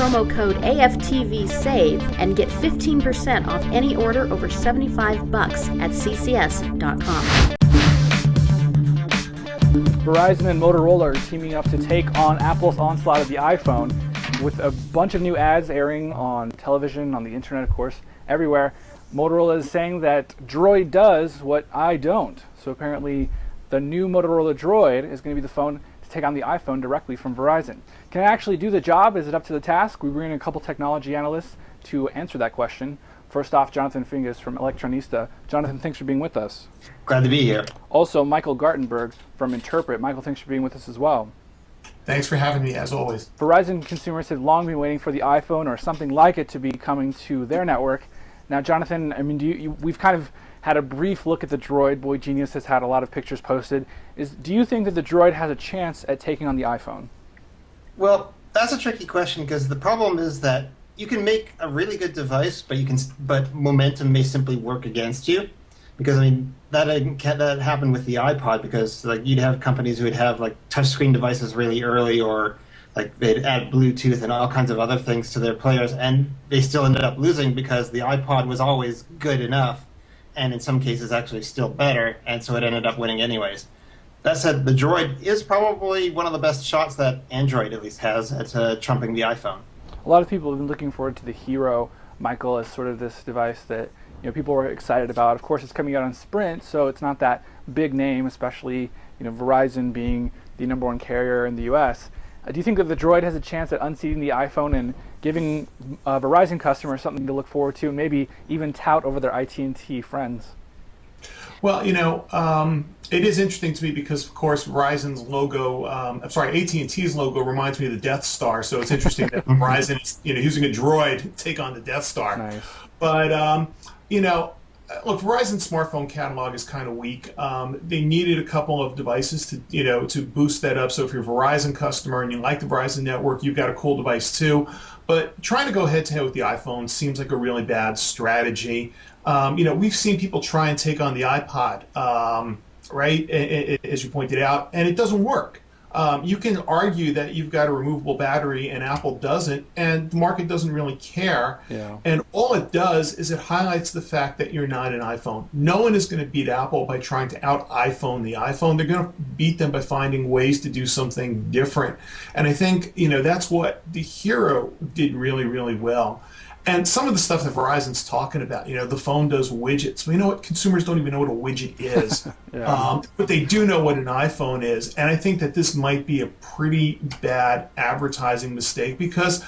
promo code AFTVSAVE and get 15% off any order over $75 at ccs.com. Verizon and Motorola are teaming up to take on Apple's onslaught of the iPhone with a bunch of new ads airing on television, on the internet, of course, everywhere. Motorola is saying that Droid does what I don't. So apparently the new Motorola Droid is going to be the phone to take on the iPhone directly from Verizon. Can it actually do the job? Is it up to the task? We bring in a couple technology analysts to answer that question. First off, Jonathan Fingas from Electronista. Jonathan, thanks for being with us. Glad to be here. Also, Michael Gartenberg from Interpret. Michael, thanks for being with us as well. Thanks for having me, as always. Verizon consumers have long been waiting for the iPhone or something like it to be coming to their network. Now, Jonathan, I mean, we've kind of had a brief look at the Droid. Boy Genius has had a lot of pictures posted. Do you think that the Droid has a chance at taking on the iPhone? Well, that's a tricky question because the problem is that you can make a really good device, but momentum may simply work against you. Because I mean that happened with the iPod because like you'd have companies who would have like touchscreen devices really early, or like they'd add Bluetooth and all kinds of other things to their players, and they still ended up losing because the iPod was always good enough, and in some cases actually still better, and so it ended up winning anyways. That said, the Droid is probably one of the best shots that Android at least has at trumping the iPhone. A lot of people have been looking forward to the Hero, Michael, as sort of this device that people were excited about. Of course, it's coming out on Sprint, so it's not that big name, especially Verizon being the number one carrier in the U.S. Do you think that the Droid has a chance at unseating the iPhone and giving Verizon customers something to look forward to, and maybe even tout over their AT&T friends? Well, it is interesting to me because, of course, Verizon's logo, AT&T's logo reminds me of the Death Star. So it's interesting that Verizon is, using a Droid to take on the Death Star. Nice. But look, Verizon's smartphone catalog is kind of weak. They needed a couple of devices to boost that up. So if you're a Verizon customer and you like the Verizon network, you've got a cool device too. But trying to go head-to-head with the iPhone seems like a really bad strategy. We've seen people try and take on the iPod, right, as you pointed out, and it doesn't work. You can argue that you've got a removable battery and Apple doesn't, and the market doesn't really care. Yeah. And all it does is it highlights the fact that you're not an iPhone. No one is going to beat Apple by trying to out-iPhone the iPhone. They're going to beat them by finding ways to do something different. And I think, that's what the Hero did really, really well. And some of the stuff that Verizon's talking about, the phone does widgets. We know what consumers don't even know what a widget is, Yeah. But they do know what an iPhone is. And I think that this might be a pretty bad advertising mistake because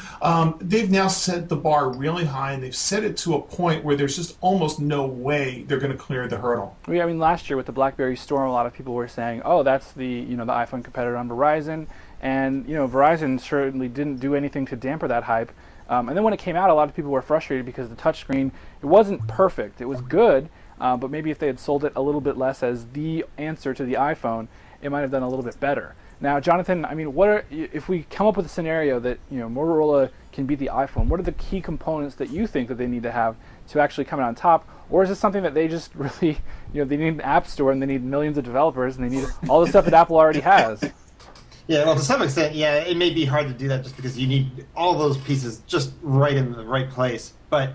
they've now set the bar really high, and they've set it to a point where there's just almost no way they're going to clear the hurdle. Yeah, I mean, last year with the BlackBerry Storm, a lot of people were saying, "Oh, that's the the iPhone competitor on Verizon," and Verizon certainly didn't do anything to damper that hype. And then when it came out, a lot of people were frustrated because the touchscreen, it wasn't perfect. It was good, but maybe if they had sold it a little bit less as the answer to the iPhone, it might have done a little bit better. Now, Jonathan, I mean, if we come up with a scenario that Motorola can beat the iPhone, what are the key components that you think that they need to have to actually come out on top? Or is this something that they just really, they need an app store and they need millions of developers and they need all the stuff that Apple already has? Yeah, well, to some extent, yeah, it may be hard to do that just because you need all those pieces just right in the right place. But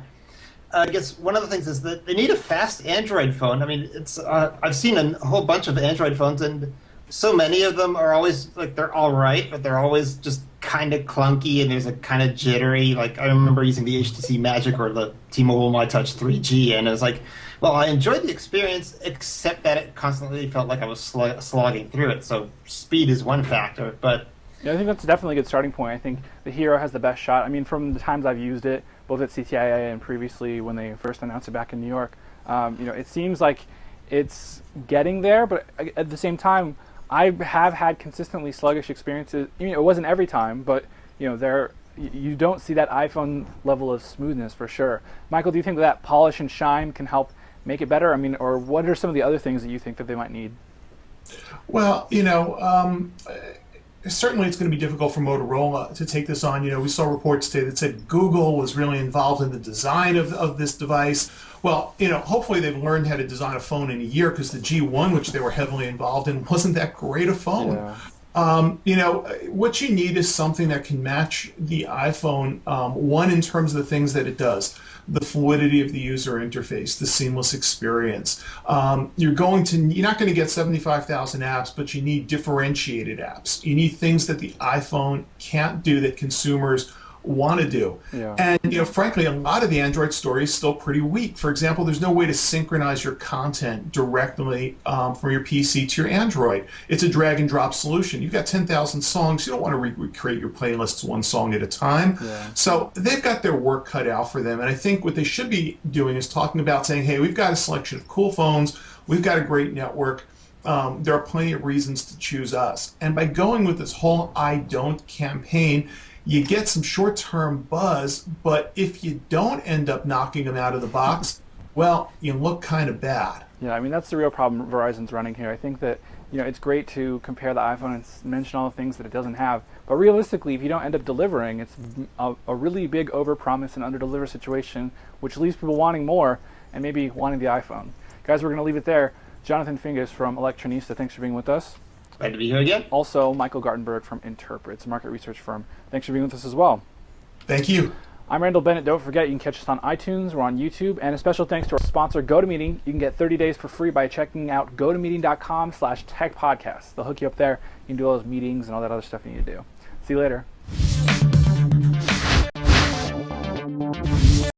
I guess one of the things is that they need a fast Android phone. I mean, I've seen a whole bunch of Android phones, and so many of them are always, like, they're all right, but they're always just kind of clunky, and there's a kind of jittery. Like, I remember using the HTC Magic or the T-Mobile MyTouch 3G, and it was like, well, I enjoyed the experience, except that it constantly felt like I was slogging through it. So speed is one factor, but yeah, I think that's definitely a good starting point. I think the Hero has the best shot. I mean, from the times I've used it, both at CTIA and previously when they first announced it back in New York, it seems like it's getting there, but at the same time, I have had consistently sluggish experiences. It wasn't every time, but you don't see that iPhone level of smoothness for sure. Michael, do you think that polish and shine can help make it better? I mean, or what are some of the other things that you think that they might need? Well, certainly it's going to be difficult for Motorola to take this on. We saw reports today that said Google was really involved in the design of this device. Well, hopefully they've learned how to design a phone in a year because the G1, which they were heavily involved in, wasn't that great a phone. What you need is something that can match the iPhone, one, in terms of the things that it does, the fluidity of the user interface, the seamless experience. You're not going to get 75,000 apps, but you need differentiated apps. You need things that the iPhone can't do that consumers want to do. Yeah. And frankly, a lot of the Android story is still pretty weak. For example, there's no way to synchronize your content directly from your PC to your Android. It's a drag and drop solution. You've got 10,000 songs. You don't want to recreate your playlists one song at a time. Yeah. So they've got their work cut out for them. And I think what they should be doing is talking about saying, hey, we've got a selection of cool phones. We've got a great network. There are plenty of reasons to choose us. And by going with this whole I don't campaign, you get some short-term buzz, but if you don't end up knocking them out of the box, well, you look kind of bad. Yeah, I mean, that's the real problem Verizon's running here. I think that, it's great to compare the iPhone and mention all the things that it doesn't have, but realistically, if you don't end up delivering, it's a really big overpromise and underdeliver situation, which leaves people wanting more and maybe wanting the iPhone. Guys, we're going to leave it there. Jonathan Fingas from Electronista, thanks for being with us. Glad to be here again. Also, Michael Gartenberg from Interpret, it's a market research firm. Thanks for being with us as well. Thank you. I'm Randall Bennett. Don't forget, you can catch us on iTunes, we're on YouTube, and a special thanks to our sponsor, GoToMeeting. You can get 30 days for free by checking out gotomeeting.com/techpodcast. They'll hook you up there. You can do all those meetings and all that other stuff you need to do. See you later.